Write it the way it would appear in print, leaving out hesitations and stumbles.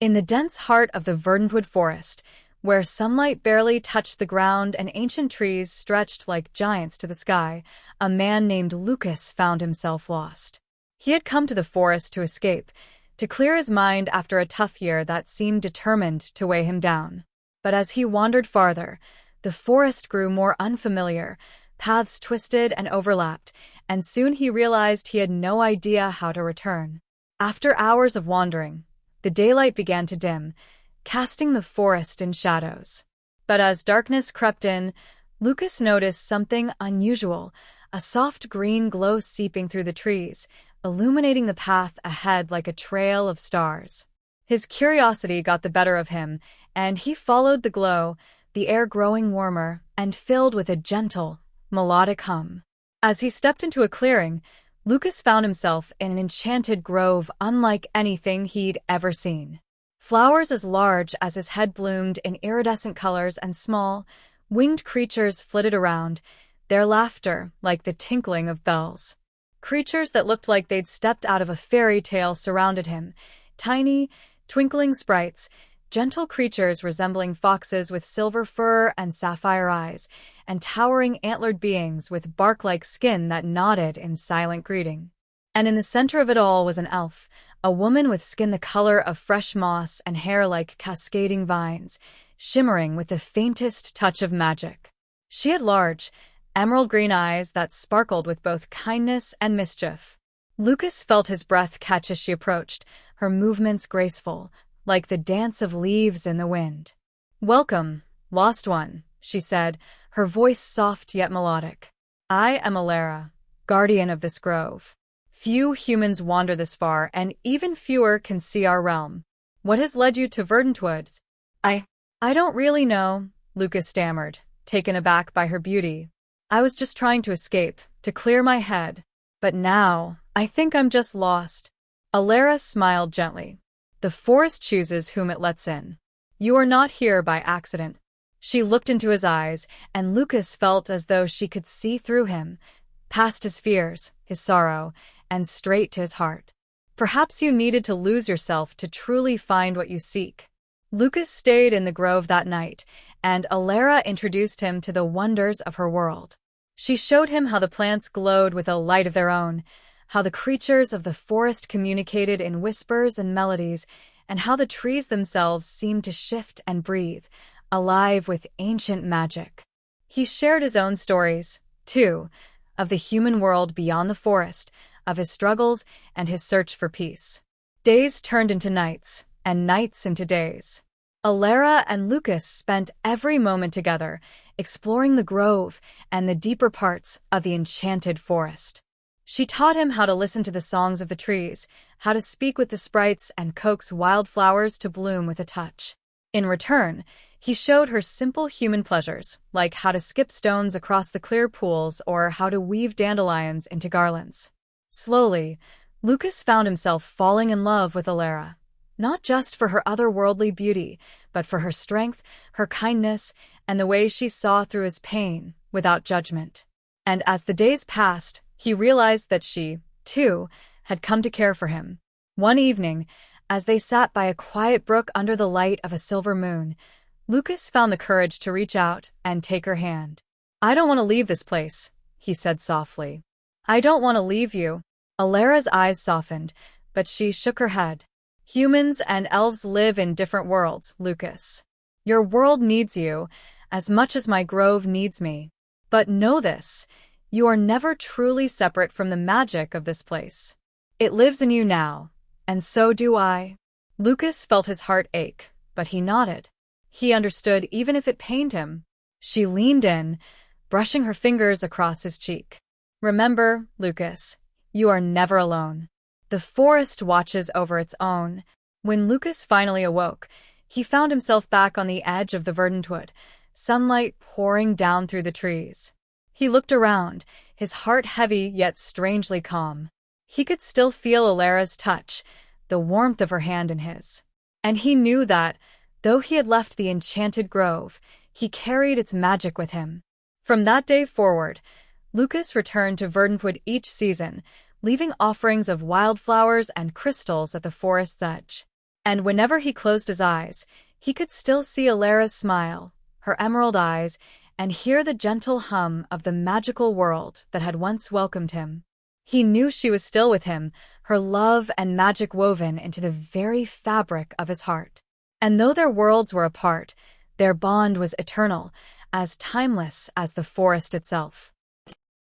In the dense heart of the verdantwood forest, where sunlight barely touched the ground and ancient trees stretched like giants to the sky, a man named Lucas found himself lost. He had come to the forest to escape, to clear his mind after a tough year that seemed determined to weigh him down. But as he wandered farther, the forest grew more unfamiliar, paths twisted and overlapped, and soon he realized he had no idea how to return. After hours of wandering, the daylight began to dim, casting the forest in shadows. But as darkness crept in, Lucas noticed something unusual, a soft green glow seeping through the trees, illuminating the path ahead like a trail of stars. His curiosity got the better of him, and he followed the glow, the air growing warmer and filled with a gentle, melodic hum. As he stepped into a clearing, Lucas found himself in an enchanted grove unlike anything he'd ever seen. Flowers as large as his head bloomed in iridescent colors, and small, winged creatures flitted around, their laughter like the tinkling of bells. Creatures that looked like they'd stepped out of a fairy tale surrounded him, tiny, twinkling sprites, gentle creatures resembling foxes with silver fur and sapphire eyes, and towering antlered beings with bark-like skin that nodded in silent greeting. And in the center of it all was an elf, a woman with skin the color of fresh moss and hair like cascading vines, shimmering with the faintest touch of magic. She had large, emerald-green eyes that sparkled with both kindness and mischief. Lucas felt his breath catch as she approached, her movements graceful, like the dance of leaves in the wind. "Welcome, lost one," she said, her voice soft yet melodic. "I am Alara, guardian of this grove. Few humans wander this far, and even fewer can see our realm. What has led you to Verdantwoods?" I don't really know," Lucas stammered, taken aback by her beauty. "I was just trying to escape, to clear my head. But now, I think I'm just lost." Alara smiled gently. "The forest chooses whom it lets in. You are not here by accident." She looked into his eyes, and Lucas felt as though she could see through him, past his fears, his sorrow, and straight to his heart. "Perhaps you needed to lose yourself to truly find what you seek." Lucas stayed in the grove that night, and Alara introduced him to the wonders of her world. She showed him how the plants glowed with a light of their own, how the creatures of the forest communicated in whispers and melodies, and how the trees themselves seemed to shift and breathe, alive with ancient magic. He shared his own stories, too, of the human world beyond the forest, of his struggles and his search for peace. Days turned into nights, and nights into days. Alara and Lucas spent every moment together, exploring the grove and the deeper parts of the enchanted forest. She taught him how to listen to the songs of the trees, how to speak with the sprites and coax wildflowers to bloom with a touch. In return, he showed her simple human pleasures, like how to skip stones across the clear pools or how to weave dandelions into garlands. Slowly, Lucas found himself falling in love with Alara, not just for her otherworldly beauty, but for her strength, her kindness, and the way she saw through his pain, without judgment. And as the days passed, he realized that she, too, had come to care for him. One evening, as they sat by a quiet brook under the light of a silver moon, Lucas found the courage to reach out and take her hand. "I don't want to leave this place," he said softly. "I don't want to leave you." Alara's eyes softened, but she shook her head. "Humans and elves live in different worlds, Lucas. Your world needs you, as much as my grove needs me. But know this, you are never truly separate from the magic of this place. It lives in you now, and so do I." Lucas felt his heart ache, but he nodded. He understood even if it pained him. She leaned in, brushing her fingers across his cheek. "Remember, Lucas, you are never alone. The forest watches over its own." When Lucas finally awoke, he found himself back on the edge of the verdantwood, sunlight pouring down through the trees. He looked around, his heart heavy yet strangely calm. He could still feel Alara's touch, the warmth of her hand in his. And he knew that, though he had left the enchanted grove, he carried its magic with him. From that day forward, Lucas returned to Verdantwood each season, leaving offerings of wildflowers and crystals at the forest's edge. And whenever he closed his eyes, he could still see Alara's smile, her emerald eyes, and hear the gentle hum of the magical world that had once welcomed him. He knew she was still with him, her love and magic woven into the very fabric of his heart. And though their worlds were apart, their bond was eternal, as timeless as the forest itself.